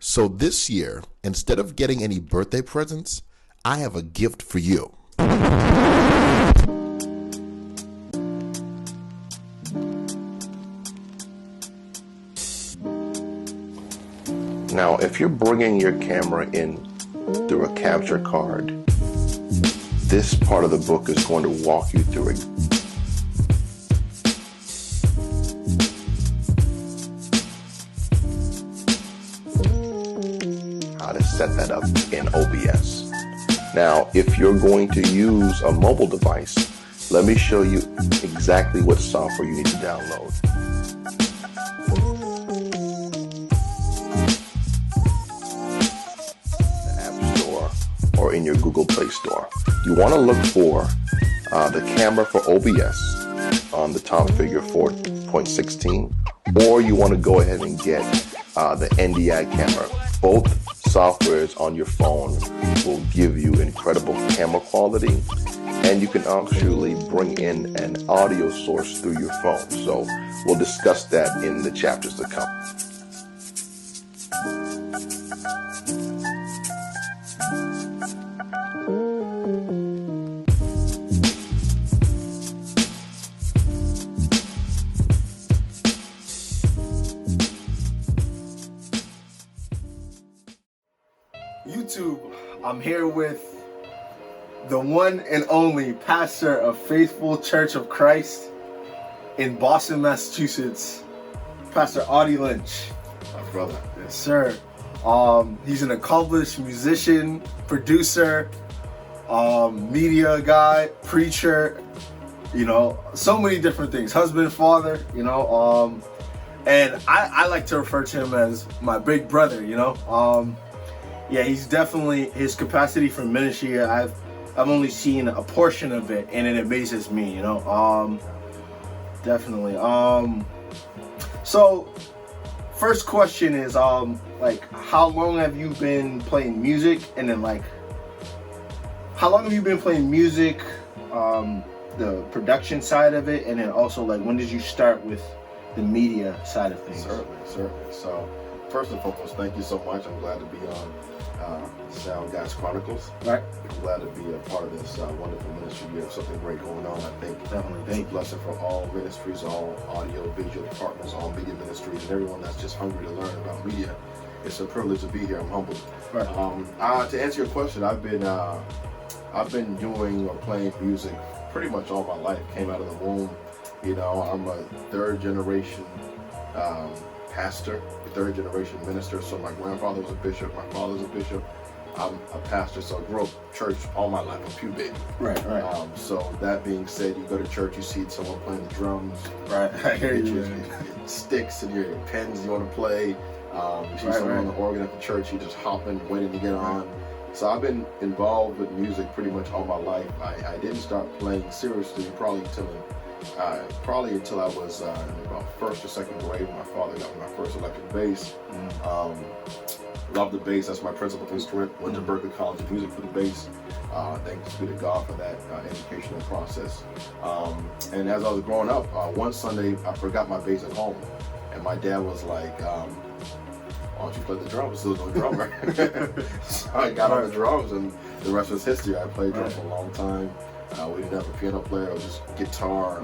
So this year, instead of getting any birthday presents, I have a gift for you. Now, if you're bringing your camera in through a capture card, this part of the book is going to walk you through it. How to set that up in OBS. Now, if you're going to use a mobile device, let me show you exactly what software you need to download. Or in your Google Play Store. You want to look for the camera for OBS on the top figure 4.16, or you want to go ahead and get the NDI camera. Both softwares on your phone will give you incredible camera quality, and you can actually bring in an audio source through your phone. So we'll discuss that in the chapters to come. YouTube, I'm here with the one and only pastor of Faithful Church of Christ in Boston, Massachusetts, Pastor Audi Lynch. My brother. Yes, sir. He's an accomplished musician, producer, media guy, preacher, so many different things. Husband, father, and I like to refer to him as my big brother, Yeah, he's definitely, his capacity for ministry, I've only seen a portion of it, and it amazes me, definitely. So first question is, how long have you been playing music? And then how long have you been playing music, the production side of it, and then also when did you start with the media side of things? Certainly. So first and foremost, thank you so much. I'm glad to be on Sound Guys Chronicles. Right. I'm glad to be a part of this wonderful ministry. You have something great going on. I think Definitely. it's a blessing for all ministries, all audio, visual departments, all media ministries, and everyone that's just hungry to learn about media. It's a privilege to be here. I'm humbled. Right. To answer your question, I've been doing or playing music pretty much all my life. Came out of the womb. I'm a third generation pastor, a third generation minister. So my grandfather was a bishop, my father's a bishop. I'm a pastor, so I grew up church all my life, a pew baby. Right. So that being said, you go to church, you see someone playing the drums. Right. I hear you. you. Your sticks and your pens you want to play. You see someone on the organ at the church, you just hopping, waiting to get on. So I've been involved with music pretty much all my life. I didn't start playing seriously probably until I was in about first or second grade. My father got me my first electric bass. Loved the bass. That's my principal instrument. Went to Berklee College of Music for the bass. Thanks be to God for that educational process. And as I was growing up, one Sunday I forgot my bass at home, and my dad was like, "Why don't you play the drums?" There's no drummer. So I got on the drums, and the rest was history. I played drums for a long time. We didn't have a piano player. It was just guitar,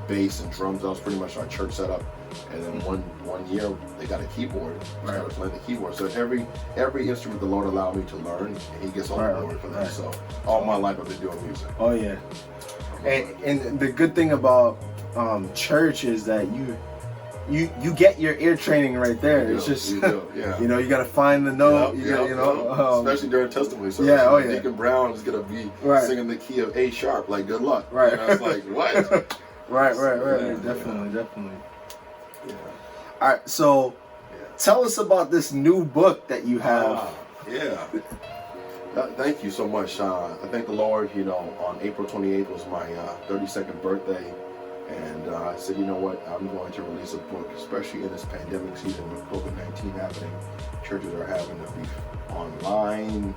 bass, and drums. That was pretty much our church setup. And then one year they got a keyboard. I started playing the keyboard. So every instrument the Lord allowed me to learn, and He gets all the glory for that. So all my life I've been doing music. Oh yeah. And the good thing about church is that you get your ear training right there. It's just you gotta find the note. Especially during testimony service. Yeah, oh yeah. Deacon Brown is gonna be singing the key of A sharp. Like, good luck. Right. And I was like, what? Right. Definitely. Yeah. All right. So, tell us about this new book that you have. Thank you so much. I thank the Lord. On April 28th was my 32nd birthday. And I said, you know what, I'm going to release a book, especially in this pandemic season with COVID-19 happening. Churches are having to be online.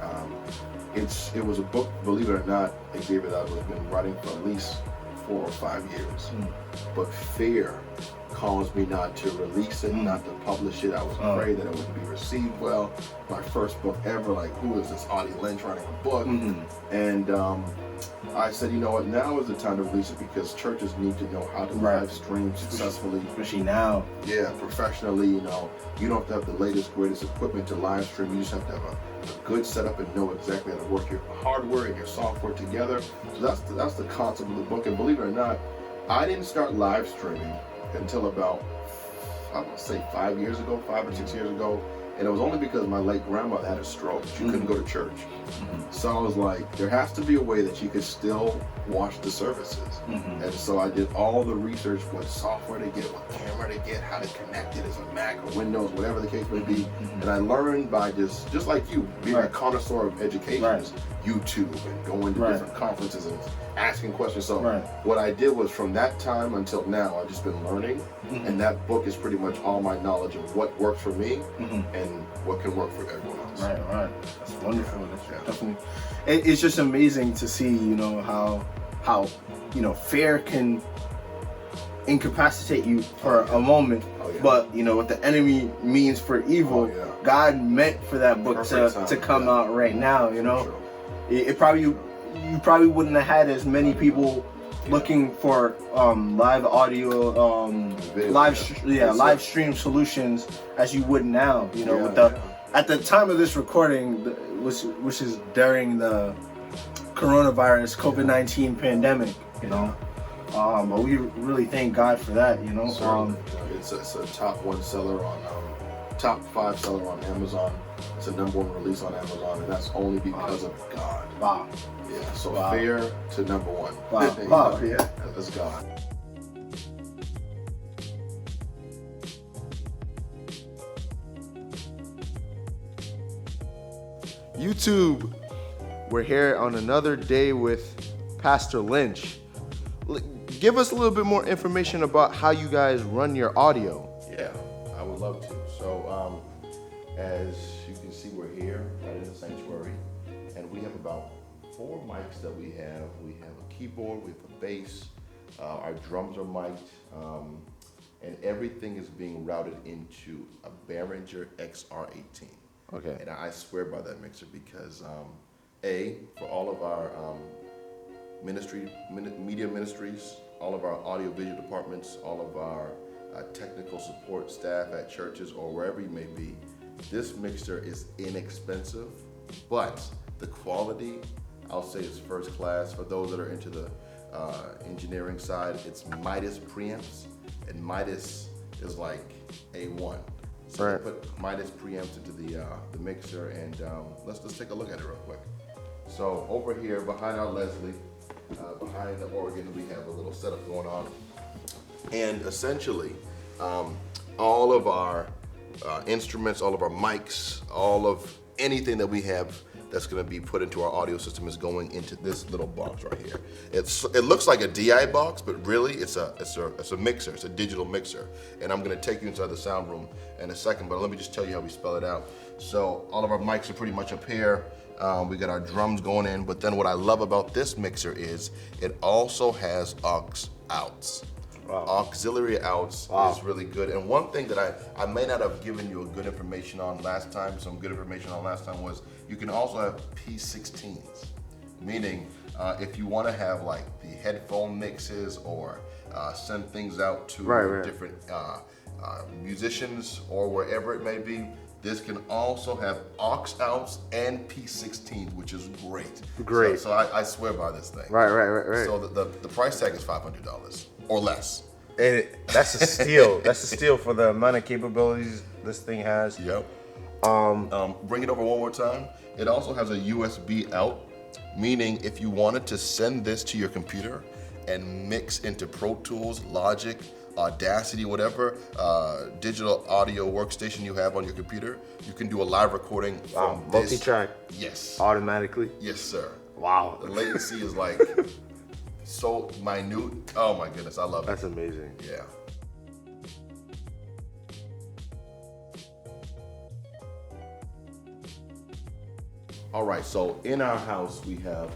It was a book, believe it or not, Xavier, that I've been writing for at least 4 or 5 years. But fear caused me not to release it, not to publish it. I was afraid that it wouldn't be received well. My first book ever, like, who is this Audi Lynch writing a book? And I said, you know what, now is the time to release it, because churches need to know how to live stream successfully. Especially now. Yeah, professionally, you know. You don't have to have the latest, greatest equipment to live stream. You just have to have a good setup and know exactly how to work your hardware and your software together. So that's the concept of the book. And believe it or not, I didn't start live streaming until about, I would say 5 years ago, 5 or 6 years ago. And it was only because my late grandmother had a stroke. She couldn't go to church. So I was like, there has to be a way that you could still watch the services. And so I did all the research, what software to get, what camera to get, how to connect it as a Mac or Windows, whatever the case may be. And I learned by just like you, being a connoisseur of education, YouTube and going to different conferences and asking questions. So what I did was, from that time until now, I've just been learning. And that book is pretty much all my knowledge of what works for me and what can work for everyone else. Right. That's wonderful. That's definitely. It's just amazing to see, you know, how you know, fear can incapacitate you for a moment, but you know what the enemy means for evil, God meant for that book to come out right now. You know, you probably wouldn't have had as many people looking for live audio, live stream solutions as you would now. You know, with the at the time of this recording, which is during the coronavirus COVID-19 pandemic. You know, but we really thank God for that. You know, it's a top 1 seller on top 5 seller on Amazon. It's a #1 release on Amazon, and that's only because of God. Wow. Yeah, so fear to #1. Wow. Yeah. That's God. YouTube, we're here on another day with Pastor Lynch. Give us a little bit more information about how you guys run your audio. Yeah, I would love to. So, as you can see, we're here right in the sanctuary, and we have about 4 mics that we have. We have a keyboard, we have a bass, our drums are mic'd, and everything is being routed into a Behringer XR18. Okay. And I swear by that mixer because, for all of our media ministries, all of our audio visual departments, all of our technical support staff at churches or wherever you may be, this mixer is inexpensive, but the quality, I'll say, is first class. For those that are into the engineering side, it's Midas preamps, and Midas is like A1. So I put Midas preamps into the mixer, and let's take a look at it real quick. So over here behind our Leslie, behind the organ, we have a little setup going on, and essentially all of our instruments, all of our mics, all of anything that we have that's going to be put into our audio system is going into this little box right here. It looks like a DI box, but really it's a mixer. It's a digital mixer, and I'm going to take you inside the sound room in a second. But let me just tell you how we spell it out. So all of our mics are pretty much up here. We got our drums going in, but then what I love about this mixer is it also has aux outs. Wow. Auxiliary outs is really good. And one thing that I may not have given you good information on last time, was you can also have P16s, meaning if you want to have like the headphone mixes or send things out to different musicians or wherever it may be, this can also have aux outs and P16s, which is great. Great. So I swear by this thing. Right. So the price tag is $500 or less. And that's a steal. That's a steal for the amount of capabilities this thing has. Yep. Bring it over one more time. It also has a USB out, meaning if you wanted to send this to your computer and mix into Pro Tools, Logic, Audacity, whatever digital audio workstation you have on your computer, you can do a live recording from this. Multi-track. Yes. Automatically. Yes, sir. Wow. The latency is like so minute. Oh my goodness, I love it. That's amazing. Yeah. All right, so in our house we have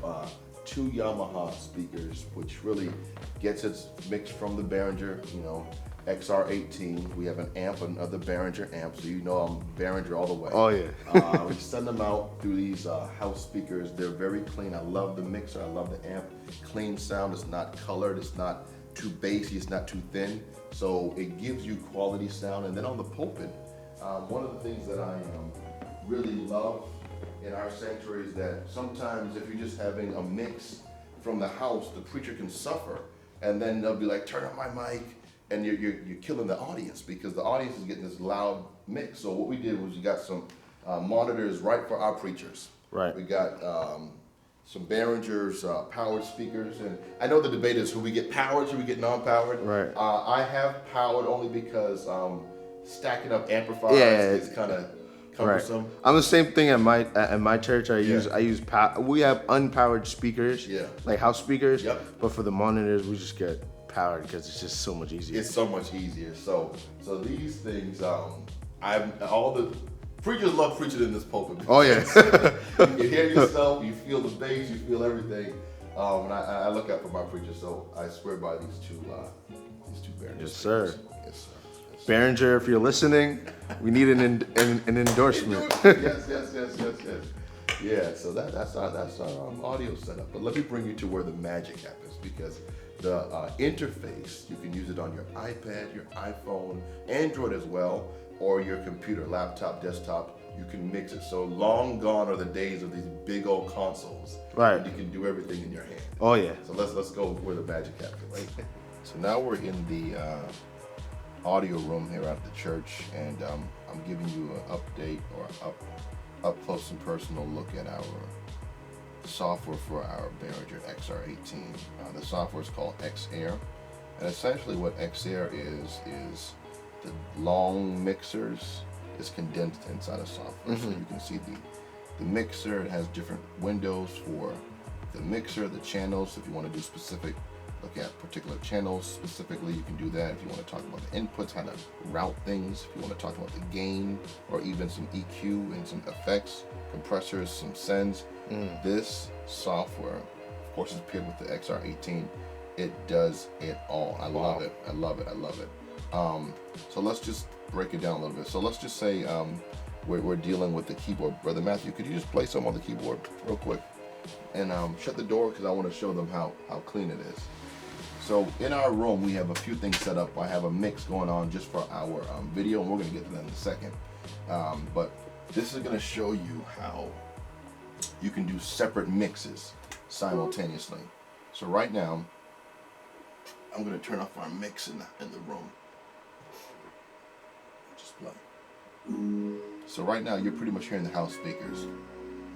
2 Yamaha speakers, which really gets its mix from the Behringer. You know, XR18. We have an amp, another Behringer amp, so you know I'm Behringer all the way. Oh yeah. We send them out through these house speakers. They're very clean. I love the mixer. I love the amp. Clean sound. It's not colored. It's not too bassy. It's not too thin. So it gives you quality sound. And then on the pulpit, one of the things that I really love in our sanctuary is that sometimes if you're just having a mix from the house, the preacher can suffer, and then they'll be like, turn up my mic, and you're killing the audience because the audience is getting this loud mix. So what we did was we got some monitors right for our preachers. Right. We got some Behringer's powered speakers, and I know the debate is should we get powered, should we get non-powered? Right. I have powered only because stacking up amplifiers is kind of cumbersome. Right. I'm the same thing at my church. I use we have unpowered speakers, like house speakers. Yep. But for the monitors, we just get powered because it's just so much easier. It's so much easier. So these things, all the preachers love preaching in this pulpit. Oh yeah. You hear yourself, you feel the bass, you feel everything. And I look out for my preachers, so I swear by these two Behringer. Yes, sir. Yes, sir. Yes, sir. Behringer, if you're listening, we need an endorsement. Yes. Yeah, so that's our audio setup. But let me bring you to where the magic happens, because the interface, you can use it on your iPad, your iPhone, Android as well, or your computer, laptop, desktop. You can mix it. So long gone are the days of these big old consoles. Right. And you can do everything in your hand. Oh yeah. So let's go where the magic happens. So now we're in the audio room here at the church, and I'm giving you an update or up close and personal look at our software for our Behringer XR18. The software is called XAir, and essentially what XAir is the long mixers is condensed inside a software. So you can see the mixer. It has different windows for the mixer, the channels. If you want to do specific, look at particular channels specifically, you can do that. If you want to talk about the inputs, how to route things, if you want to talk about the gain, or even some EQ and some effects, compressors, some sends, this software, of course, is paired with the XR18. It does it all. I love it. I love it. I love it. So let's just break it down a little bit. So let's just say we're dealing with the keyboard. Brother Matthew, could you just play some on the keyboard real quick? And shut the door because I want to show them how clean it is. So in our room, we have a few things set up. I have a mix going on just for our video, and we're going to get to that in a second. But this is going to show you how you can do separate mixes simultaneously. So right now, I'm going to turn off our mix in the room. Just play. So right now, you're pretty much hearing the house speakers,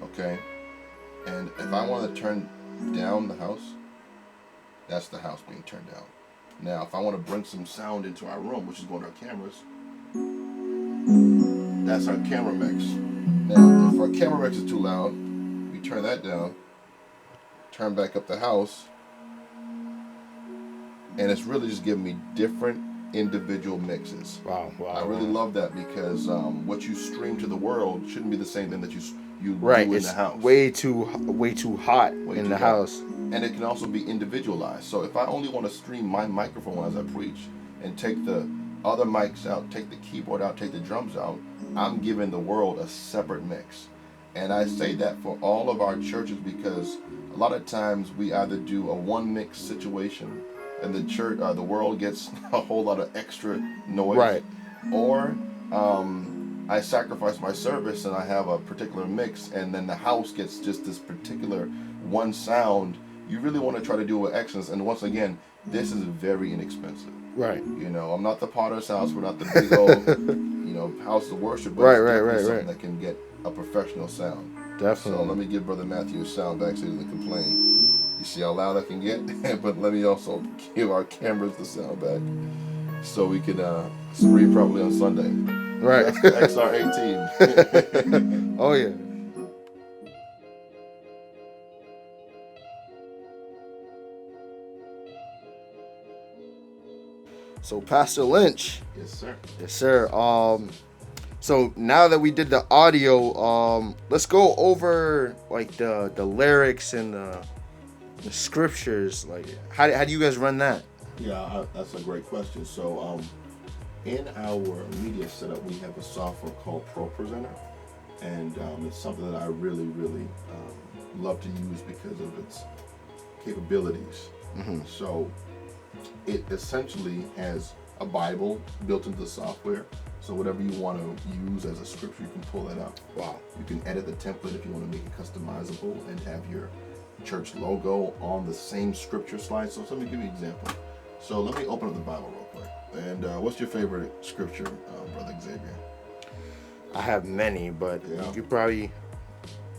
okay? And if I want to turn down the house, that's the house being turned down. Now, if I want to bring some sound into our room, which is going to our cameras, that's our camera mix. Now, if our camera mix is too loud, we turn that down, turn back up the house, and it's really just giving me different individual mixes. Wow. I really love that because what you stream to the world shouldn't be the same thing that you do in the house. Way too hot in the house. And it can also be individualized. So if I only want to stream my microphone as I preach and take the other mics out, take the keyboard out, take the drums out, I'm giving the world a separate mix. And I say that for all of our churches because a lot of times we either do a one mix situation and the church, the world gets a whole lot of extra noise, right? Or I sacrifice my service and I have a particular mix, and then the house gets just this particular one sound. You really want to try to do with excellence, and once again, this is very inexpensive. Right. You know, I'm not the Potter's house. We're not the big old, house of worship. But right. Something that can get a professional sound. Definitely. So let me give Brother Matthew a sound back so he doesn't complain. You see how loud I can get? But let me also give our cameras the sound back so we can stream properly on Sunday. Right. That's XR18. Oh, yeah. So, Pastor Lynch. Yes, sir. Yes, sir. So now that we did the audio, let's go over like the lyrics and the scriptures. Like, how do you guys run that? Yeah, that's a great question. So, in our media setup, we have a software called Pro Presenter, and it's something that I really, really love to use because of its capabilities. So, it essentially has a Bible built into the software. So whatever you want to use as a scripture, you can pull that up. Wow. You can edit the template if you want to make it customizable and have your church logo on the same scripture slide. So let me give you an example. So let me open up the Bible real quick. And what's your favorite scripture, Brother Xavier? I have many, but Yeah. you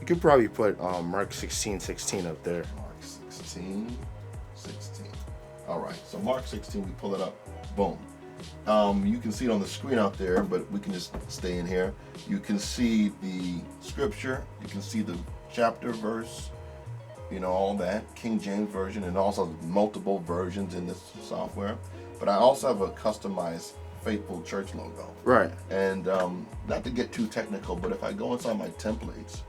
could probably put Mark 16:16 up there. Mark 16. All right, so Mark 16, we pull it up, boom. You can see it on the screen out there, but we can just stay in here. You can see the scripture, you can see the chapter, verse, all that, King James Version, and also multiple versions in this software. But I also have a customized Faithful Church logo. Right. And not to get too technical, but if I go inside my templates,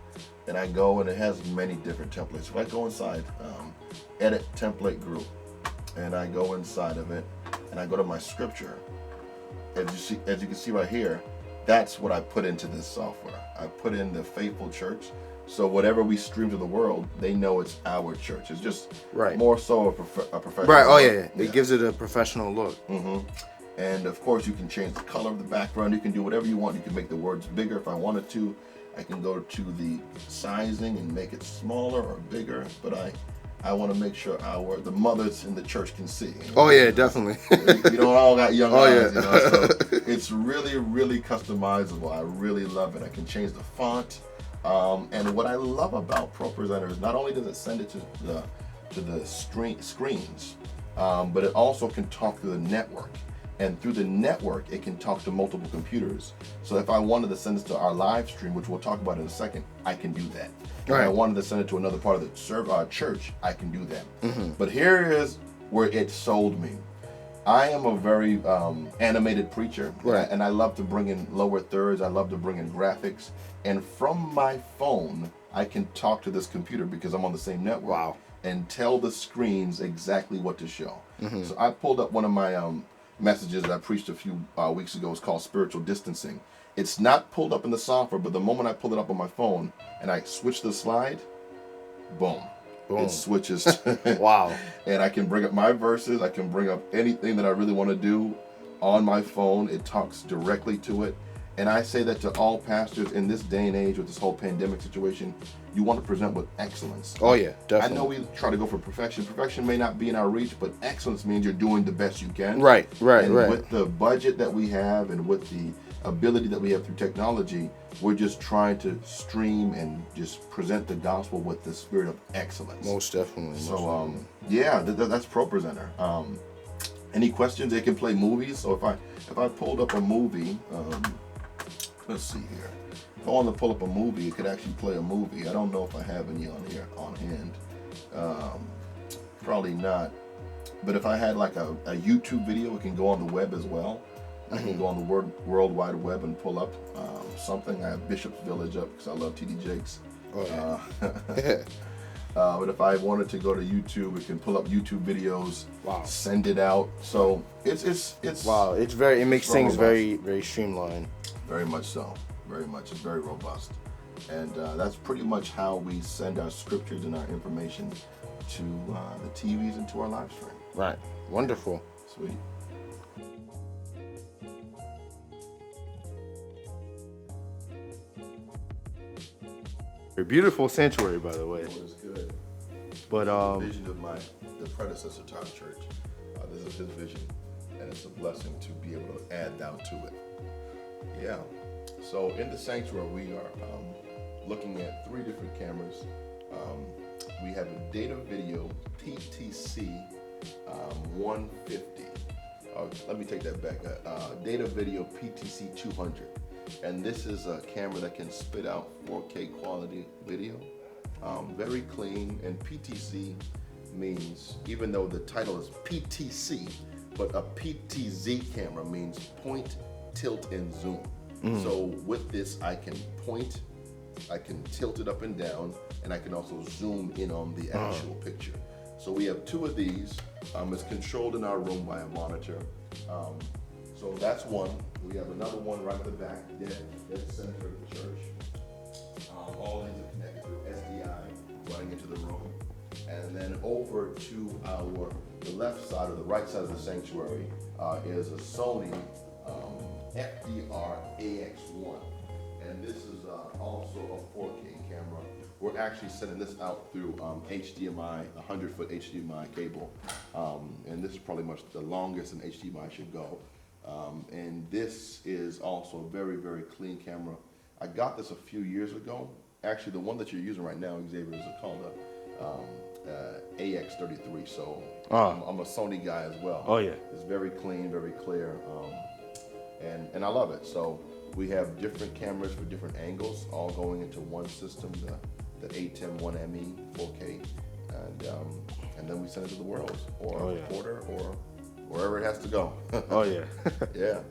and I go, and it has many different templates. If I go inside, edit template group, and I go inside of it, and I go to my scripture, as you can see right here, that's what I put into this software. I put in the Faithful Church, so whatever we stream to the world, they know it's our church. It's just more so a professional. Right. Oh yeah. It gives it a professional look. And of course, you can change the color of the background. You can do whatever you want. You can make the words bigger if I wanted to. I can go to the sizing and make it smaller or bigger, but I want to make sure the mothers in the church can see. Oh yeah, definitely. You don't all got young eyes, yeah. So it's really, really customizable. I really love it. I can change the font. And what I love about Pro Presenter is not only does it send it to the screens, but it also can talk to the network. And through the network, it can talk to multiple computers. So if I wanted to send this to our live stream, which we'll talk about in a second, I can do that. If I wanted to send it to another part of the church, I can do that. But here is where it sold me. I am a very animated preacher, and I love to bring in lower thirds. I love to bring in graphics. And from my phone, I can talk to this computer because I'm on the same network. Wow. And tell the screens exactly what to show. So I pulled up one of my messages that I preached a few weeks ago. It's called Spiritual Distancing. It's not pulled up in the software, but the moment I pull it up on my phone and I switch the slide, boom. It switches. Wow. And I can bring up my verses. I can bring up anything that I really want to do on my phone. It talks directly to it. And I say that to all pastors in this day and age with this whole pandemic situation, you want to present with excellence. Oh yeah, definitely. I know we try to go for perfection. Perfection may not be in our reach, but excellence means you're doing the best you can. Right. And with the budget that we have and with the ability that we have through technology, we're just trying to stream and just present the gospel with the spirit of excellence. Most definitely. So, that's Pro Presenter. Any questions? They can play movies. So if I pulled up a movie, let's see here. If I want to pull up a movie, it could actually play a movie. I don't know if I have any on here on hand. Probably not. But if I had like a YouTube video, it can go on the web as well. I can go on the World Wide Web and pull up something. I have Bishop's Village up because I love T.D. Jakes. But if I wanted to go to YouTube, it can pull up YouTube videos. Wow. Send it out. So it's wow. It makes things very, very streamlined. Very much so. Very much. It's very robust. And that's pretty much how we send our scriptures and our information to the TVs and to our live stream. Right. Wonderful. Sweet. A beautiful sanctuary, by the way. It was good. But the vision of the predecessor to our church. This is his vision, and it's a blessing to be able to add down to it. Yeah. So in the sanctuary, we are looking at 3 different cameras. We have a data video PTC 150. Let me take that back. Data video PTC 200. And this is a camera that can spit out 4K quality video. Very clean. And PTC means, even though the title is PTC, but a PTZ camera means point, tilt, and zoom. So with this, I can point, I can tilt it up and down, and I can also zoom in on the actual picture. So we have 2 of these. It's controlled in our room by a monitor. So that's one. We have another one right at the back, dead center of the church. All these are connected through SDI running into the room. And then over to the left side or the right side of the sanctuary is a Sony FDR AX1. And this is also a 4K camera. We're actually sending this out through HDMI, a 100-foot HDMI cable. And this is probably much the longest an HDMI should go. And this is also a very, very clean camera. I got this a few years ago. Actually, the one that you're using right now, Xavier, is called a AX33. So I'm a Sony guy as well. Oh yeah. It's very clean, very clear, and I love it. So we have different cameras for different angles, all going into one system, the A10 1ME 4K, and then we send it to the world, or a recorder, or wherever it has to go. Oh yeah. Yeah.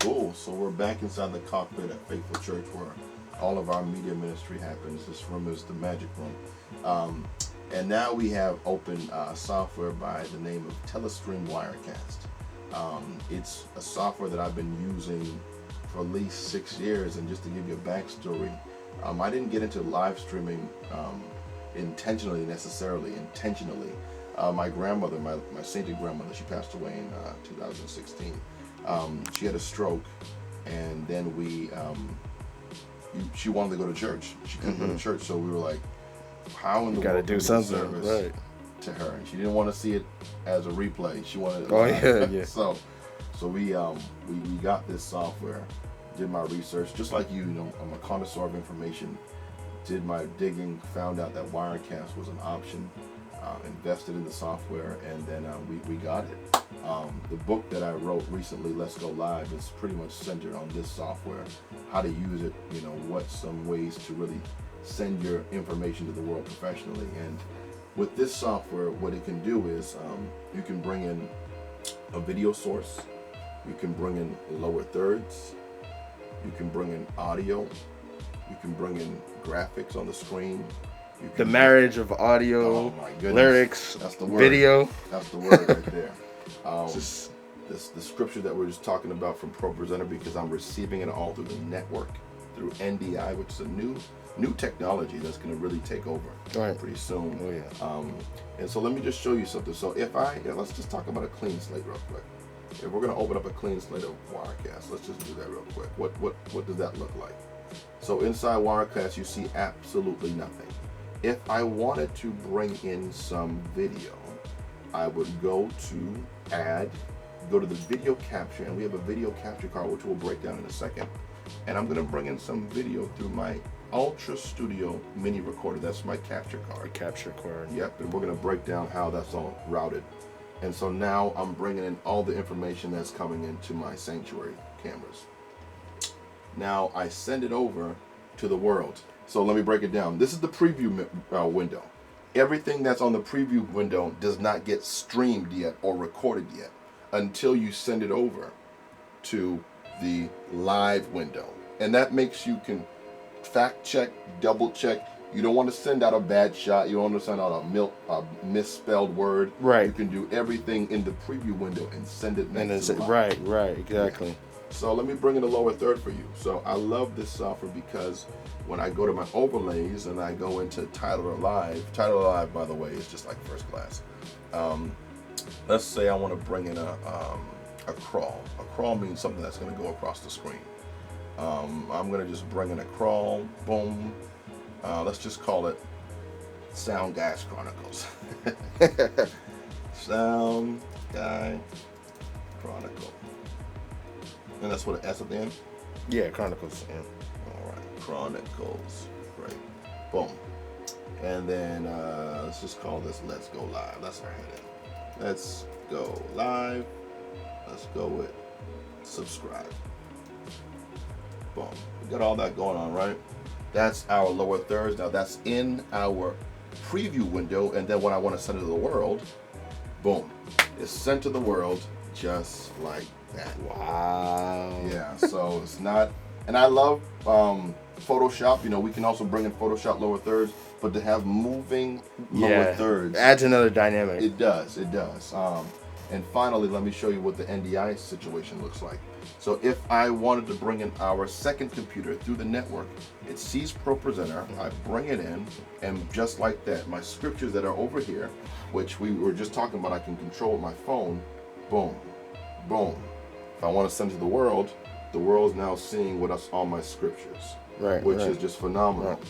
Cool. So we're back inside the cockpit at Faithful Church, where all of our media ministry happens. This room is the magic room. And now we have open software by the name of Telestream Wirecast. It's a software that I've been using for at least 6 years. And just to give you a backstory, I didn't get into live streaming intentionally. My grandmother, my sainted grandmother, she passed away in 2016. She had a stroke, and then she wanted to go to church. She couldn't go to church, so we were like, how in the world do something right to her? And she didn't want to see it as a replay. She wanted it yeah. So we got this software, did my research, just like you know, I'm a connoisseur of information, did my digging, found out that Wirecast was an option, invested in the software, and then we got it. The book that I wrote recently, Let's Go Live, is pretty much centered on this software, how to use it, you know, what some ways to really send your information to the world professionally. And with this software, what it can do is you can bring in a video source, you can bring in lower thirds, you can bring in audio, you can bring in graphics on the screen. The marriage of audio, lyrics, that's the word. Video. That's the word right there. The scripture that we're just talking about from ProPresenter, because I'm receiving it all through the network, through NDI, which is a new technology that's going to really take over pretty soon. Oh yeah. And so let me just show you something. So let's just talk about a clean slate real quick. If we're going to open up a clean slate of Wirecast, let's just do that real quick. What does that look like? So inside Wirecast, you see absolutely nothing. If I wanted to bring in some video, I would go to the video capture, and we have a video capture card, which we'll break down in a second. And I'm gonna bring in some video through my Ultra Studio mini recorder. That's my capture card. Capture card. Yep, and we're gonna break down how that's all routed. And so now I'm bringing in all the information that's coming into my sanctuary cameras. Now I send it over to the world. So let me break it down. This is the preview window. Everything that's on the preview window does not get streamed yet or recorded yet until you send it over to the live window. And that makes you can fact check, double check. You don't want to send out a bad shot. You don't want to send out a misspelled word. Right. You can do everything in the preview window and send it next to the live. Right, exactly. Yeah. So let me bring in the lower third for you. So I love this software because when I go to my overlays and I go into Title Alive, by the way, is just like first class. Let's say I want to bring in a crawl. A crawl means something that's going to go across the screen. I'm going to just bring in a crawl, boom. Let's just call it Sound Guys Chronicles. Sound Guy Chronicle. And that's what an S at the end? Yeah, Chronicles. Yeah. All right, Chronicles. Great. Boom. And then let's just call this Let's Go Live. That's our heading. Let's go live. Let's go with subscribe. Boom. We got all that going on, right? That's our lower thirds. Now that's in our preview window. And then when I want to send it to the world, boom. It's sent to the world just like that. Wow. Yeah, so it's not, and I love Photoshop. You know, we can also bring in Photoshop lower thirds, but to have moving lower thirds adds another dynamic. It does. And finally, let me show you what the NDI situation looks like. So if I wanted to bring in our second computer through the network, it sees Pro Presenter, I bring it in, and just like that, my scriptures that are over here, which we were just talking about, I can control with my phone, boom, boom. If I want to send to the world is now seeing all my scriptures, which is just phenomenal.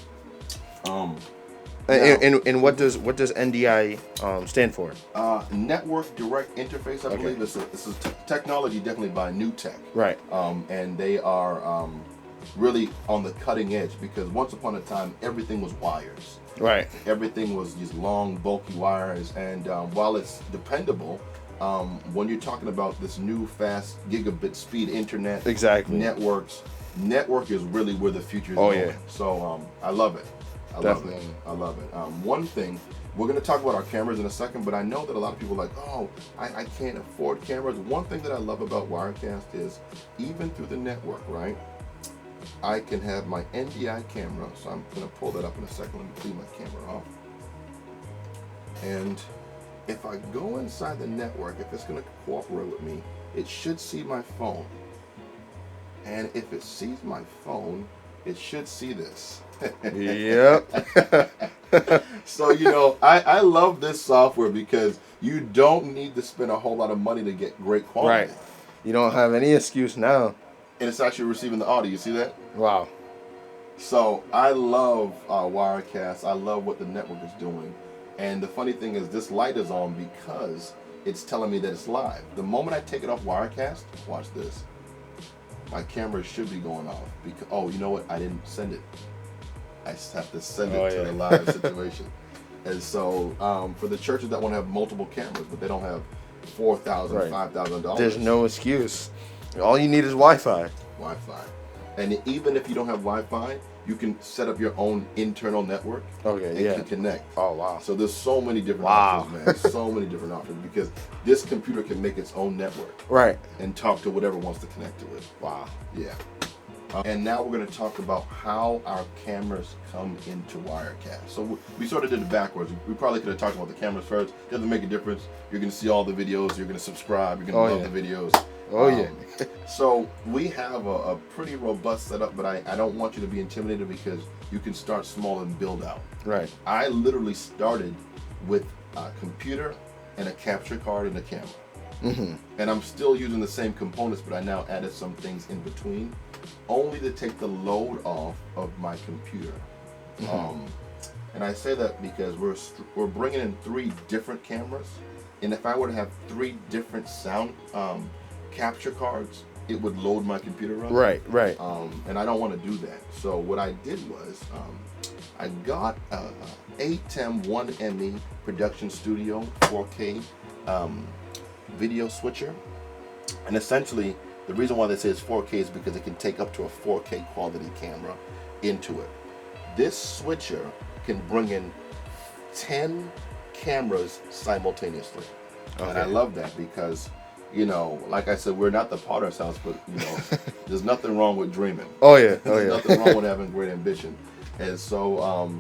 And what does NDI stand for? Network Direct Interface, I believe. This is technology definitely by New Tech. Right. And they are really on the cutting edge, because once upon a time, everything was wires. Right. Everything was these long, bulky wires. And while it's dependable, when you're talking about this new fast gigabit speed internet network is really where the future is going. Yeah. So I love it. I love it. One thing, we're going to talk about our cameras in a second, but I know that a lot of people are like, oh, I can't afford cameras. One thing that I love about Wirecast is, even through the network, right, I can have my NDI camera. So I'm going to pull that up in a second. Let me clean my camera off. And if I go inside the network, if it's going to cooperate with me, it should see my phone. And if it sees my phone, it should see this. Yep. So, you know, I love this software because you don't need to spend a whole lot of money to get great quality. Right. You don't have any excuse now. And it's actually receiving the audio. You see that? Wow. So I love Wirecast. I love what the network is doing. And the funny thing is, this light is on because it's telling me that it's live. The moment I take it off Wirecast, watch this. My camera should be going off because, oh, you know what? I didn't send it. I just have to send it to the live situation. And so for the churches that want to have multiple cameras, but they don't have $4,000, $5,000. There's no excuse. All you need is Wi-Fi. Wi-Fi. And even if you don't have Wi-Fi, you can set up your own internal network. And can connect. Oh, wow. So there's so many different options, man. So many different options, because this computer can make its own network. Right. And talk to whatever wants to connect to it. Wow. Yeah. And now we're going to talk about how our cameras come into Wirecast. So we sort of did it backwards. We probably could have talked about the cameras first. It doesn't make a difference. You're going to see all the videos. You're going to subscribe. You're going to love the videos. So we have a pretty robust setup, but I don't want you to be intimidated, because you can start small and build out. Right. I literally started with a computer and a capture card and a camera. Mm-hmm. And I'm still using the same components, but I now added some things in between, only to take the load off of my computer. Mm-hmm. And I say that because we're bringing in 3 different cameras, and if I were to have 3 different sound capture cards, it would load my computer up. Right. And I don't want to do that. So what I did was, I got a ATEM 1ME production studio 4K video switcher, and essentially the reason why they say it's 4K is because it can take up to a 4K quality camera into it. This switcher can bring in 10 cameras simultaneously. And I love that because, you know, like I said, we're not the Potter's house, but, you know, there's nothing wrong with dreaming. There's nothing wrong with having great ambition. And so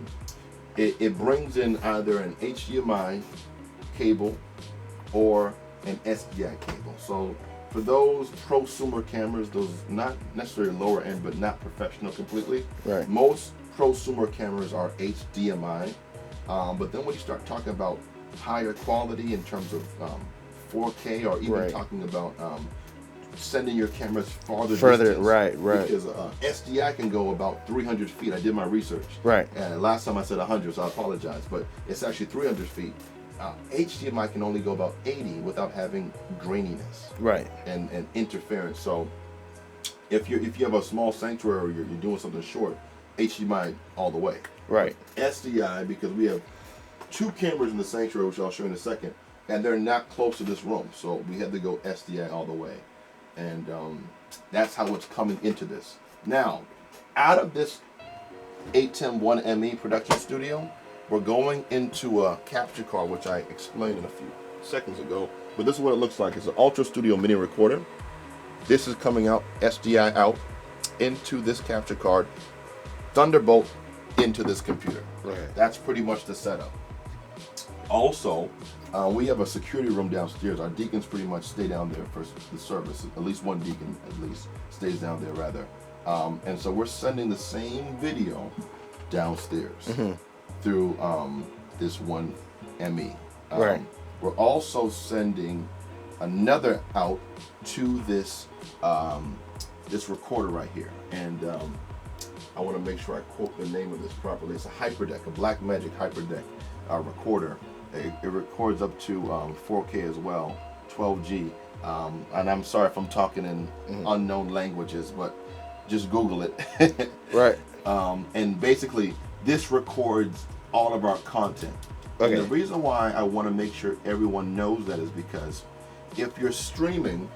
it brings in either an HDMI cable or an SDI cable. So for those prosumer cameras, those not necessarily lower end but not professional completely, most prosumer cameras are HDMI. But then when you start talking about higher quality in terms of 4K, or even talking about sending your cameras further distance, because SDI can go about 300 feet. I did my research. And last time I said 100, so I apologize, but it's actually 300 feet. HDMI can only go about 80 without having graininess and interference. So if you have a small sanctuary or you're doing something short, HDMI all the way. SDI, because we have 2 cameras in the sanctuary, which I'll show you in a second, and they're not close to this room, so we had to go SDI all the way. And that's how it's coming into this. Now, out of this ATEM 1ME production studio, we're going into a capture card, which I explained in a few seconds ago. But this is what it looks like. It's an Ultra Studio Mini recorder. This is coming out, SDI out, into this capture card, Thunderbolt into this computer. Right. That's pretty much the setup. Also, we have a security room downstairs. Our deacons pretty much stay down there for the service. At least one deacon, at least, stays down there rather. And so we're sending the same video downstairs through this one ME. Right. We're also sending another out to this this recorder right here, and I want to make sure I quote the name of this properly. It's a HyperDeck, a Blackmagic HyperDeck recorder. It records up to 4K as well, 12G. And I'm sorry if I'm talking in unknown languages, but just Google it. Right. And basically, this records all of our content. Okay. And the reason why I want to make sure everyone knows that is because if you're streaming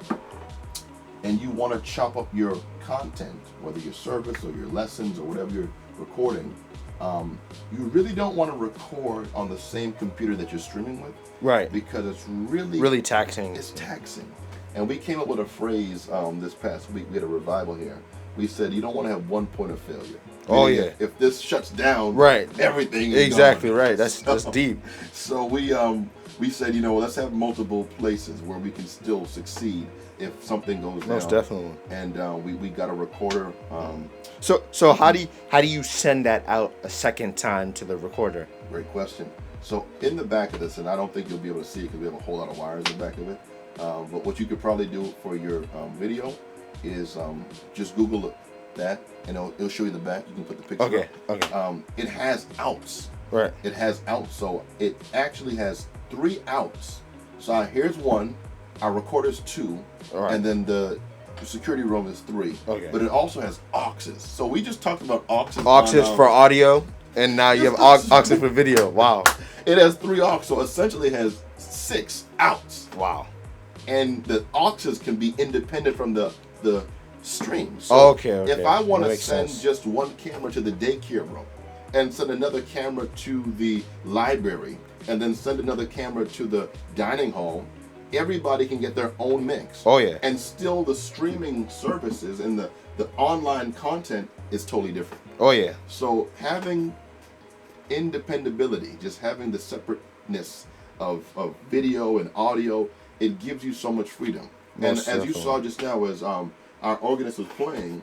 and you want to chop up your content, whether your service or your lessons or whatever you're recording, you really don't want to record on the same computer that you're streaming with. Right. Because it's really taxing. It's taxing. And we came up with a phrase this past week. We had a revival here. We said you don't want to have one point of failure. Oh, Meaning yeah. If this shuts down, right, everything is exactly gone. right. That's deep. So we said, let's have multiple places where we can still succeed if something goes down. Most definitely. And we got a recorder. So how do you send that out a second time to the recorder? Great question. So in the back of this, and I don't think you'll be able to see it because we have a whole lot of wires in the back of it. But what you could probably do for your video is just Google that, and it'll show you the back. You can put the picture Okay. up. Okay. It has outs. Right. It has outs, so it actually has 3 outs. So here's 1, our recorder's 2, Right. and then the security room is 3. Okay. But it also has auxes. So we just talked about auxes. Auxes on, for audio, and now you have auxes for video. Wow. It has 3 aux, so essentially it has 6 outs. Wow. And the auxes can be independent from the stream. So Okay. if I want to Makes send sense. just one camera to the daycare room and send another camera to the library and then send another camera to the dining hall, everybody can get their own mix. Oh, yeah. And still the streaming services and the online content is totally different. Oh yeah. So having independability, just having the separateness of video and audio, it gives you so much freedom. Most and as you definitely. saw just now, as our organist was playing,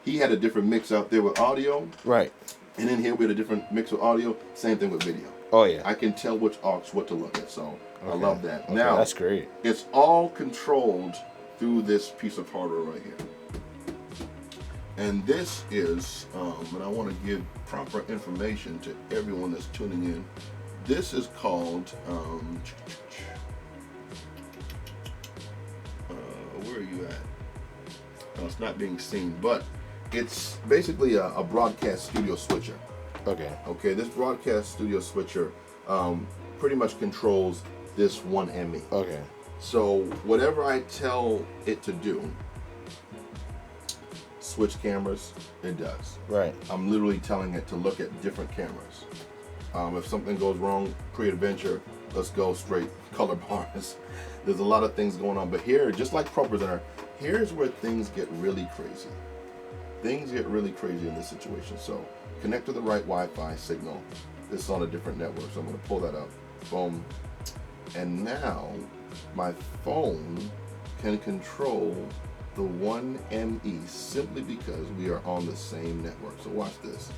he had a different mix out there with audio, Right. and in here we had a different mix with audio. Same thing with video. Oh yeah. I can tell which aux what to look at, so I Okay. love that. Okay, Now that's great. it's all controlled through this piece of hardware right here. And this is, and I want to give proper information to everyone that's tuning in. This is called, where are you at? Oh, it's not being seen, but it's basically a broadcast studio switcher. Okay. Okay, this broadcast studio switcher pretty much controls this one ME. Okay. So whatever I tell it to do, switch cameras, it does. Right. I'm literally telling it to look at different cameras. If something goes wrong, pre-adventure, let's go straight color bars. There's a lot of things going on, but here, just like ProPresenter, here's where things get really crazy. Things get really crazy in this situation. So connect to the right Wi-Fi signal. This is on a different network, so I'm going to pull that up. Boom. And now my phone can control the 1ME simply because we are on the same network. So watch this.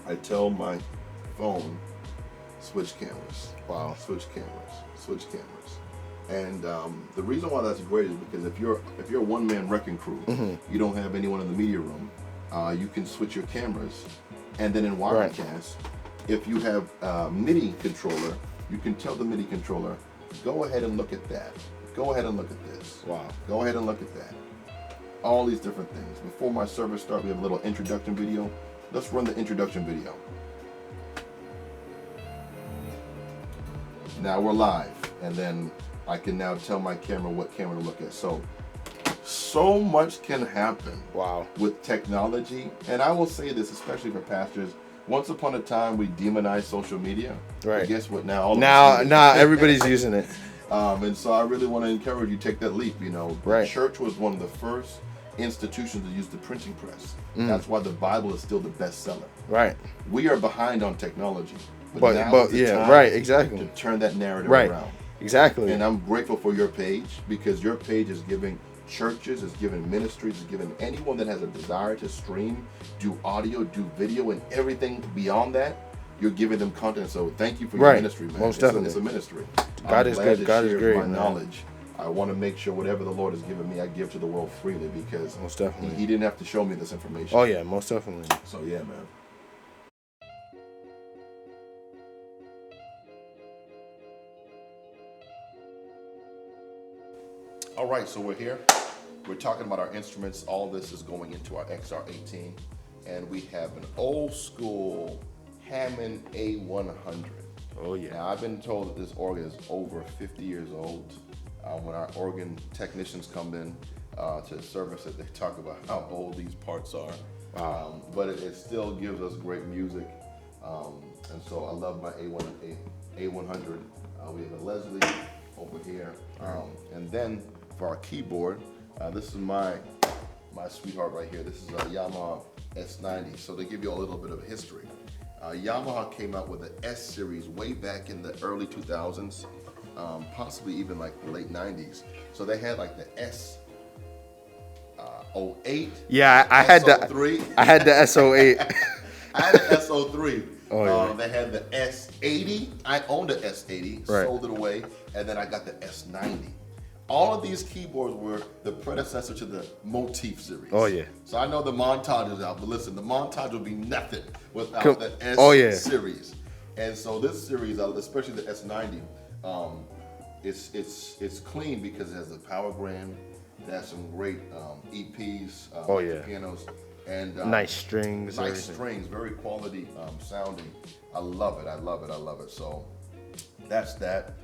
I tell my phone, switch cameras. Wow. Switch cameras. Switch cameras. And the reason why that's great is because if you're a one-man wrecking crew, you don't have anyone in the media room, you can switch your cameras. And then in Wirecast, if you have a MIDI controller, you can tell the MIDI controller, go ahead and look at that. Go ahead and look at this. Wow. Go ahead and look at that. All these different things. Before my service starts, we have a little introduction video. Let's run the introduction video. Now we're live, and then I can now tell my camera what camera to look at. So much can happen. Wow. With technology, and I will say this, especially for pastors. Once upon a time, we demonized social media. Right. But guess what? Now Now everybody's using it. And so I really want to encourage you, take that leap. You know, the Right. church was one of the first institutions to use the printing press. That's why the Bible is still the bestseller. Right. We are behind on technology, But now is the yeah, time right, exactly. to turn that narrative Right. around. Exactly. And I'm grateful for your page, because your page is giving churches, is giving ministries, is giving anyone that has a desire to stream, do audio, do video, and everything beyond that. You're giving them content. So thank you for your Right. ministry, man. Most It's definitely. a ministry. God I'm is glad good. to God is share great, my man. knowledge. I want to make sure whatever the Lord has given me, I give to the world freely, because Most definitely. he didn't have to show me this information. Oh yeah, most definitely. So yeah, man. All right, so we're here. We're talking about our instruments. All this is going into our XR18, and we have an old school Hammond A100. Oh yeah. Now, I've been told that this organ is over 50 years old. When our organ technicians come in to service it, they talk about how old these parts are. Wow. But it still gives us great music. And so I love my A100. We have a Leslie over here. And then for our keyboard, this is my sweetheart right here. This is a Yamaha S90. So to give you a little bit of history, Yamaha came out with the S series way back in the early 2000s, possibly even like the late 90s. So they had like the S 08. Yeah, I had the SO3. I had the SO8. I had the SO3. Oh, yeah. They had the S80. I owned the S80, Right. sold it away, and then I got the S90. All of these keyboards were the predecessor to the Motif series. Oh, yeah. So I know the Montage is out, but listen, the Montage would be nothing without the S Oh, yeah. series. And so this series, especially the S90, it's clean because it has the power gram. It has some great EPs, Oh, like the yeah. pianos, and Nice strings. nice everything. strings, very quality sounding. I love it. I love it. I love it. So that's that.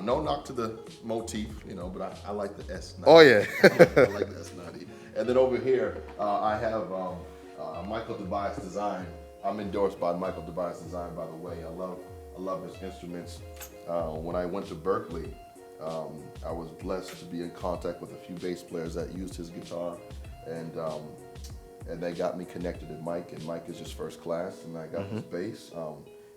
No knock to the Motif, but I like the S90. Oh yeah. I like the S90. And then over here, I have Michael Tobias Design. I'm endorsed by Michael Tobias Design, by the way. I love his instruments. When I went to Berkeley, I was blessed to be in contact with a few bass players that used his guitar, and they got me connected to Mike, and Mike is just first class, and I got his bass.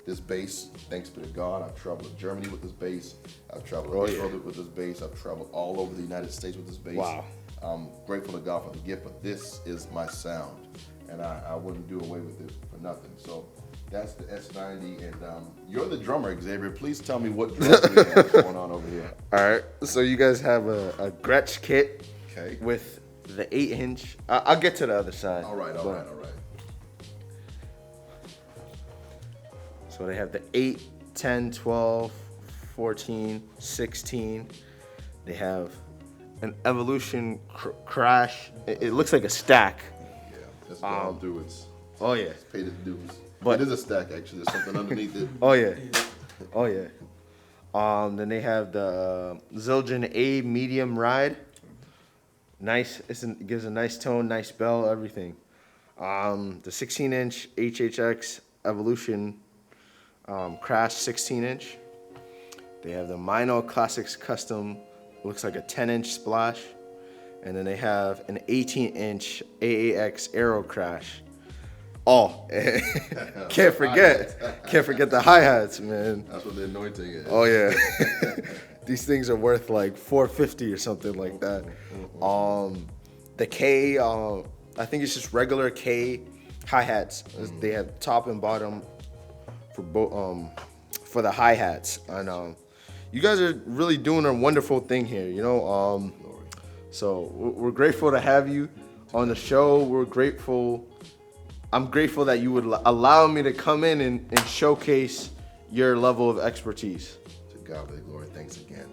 This bass, thanks be to God, I've traveled to Germany with this bass. I've traveled to Israel with this bass. I've traveled all over the United States with this bass. Wow. I'm grateful to God for the gift, but this is my sound, and I wouldn't do away with it for nothing. So that's the S90, and you're the drummer, Xavier. Please tell me what drums we have going on over here. All right. So you guys have a Gretsch kit Okay. with the 8-inch. I'll get to the other side. All right. So they have the 8, 10, 12, 14, 16. They have an Evolution Crash. It looks like a stack. Yeah, that's what I'll do. It's Oh yeah. pay its dues. But- It is a stack, actually. There's something underneath it. Oh yeah. Oh yeah. Then they have the Zildjian A medium ride. Nice. It gives a nice tone, nice bell, everything. The 16-inch HHX Evolution Crash 16-inch. They have the Mino Classics Custom. Looks like a 10-inch splash. And then they have an 18-inch AAX Aero Crash. Oh, can't forget the hi-hats, man. That's what the anointing is. Oh yeah. These things are worth like $450 or something like that. The K, I think it's just regular K hi-hats. They have top and bottom for the hi-hats. And you guys are really doing a wonderful thing here, So we're grateful to have you on the show. I'm grateful that you would allow me to come in and showcase your level of expertise. To God be the glory. Thanks again.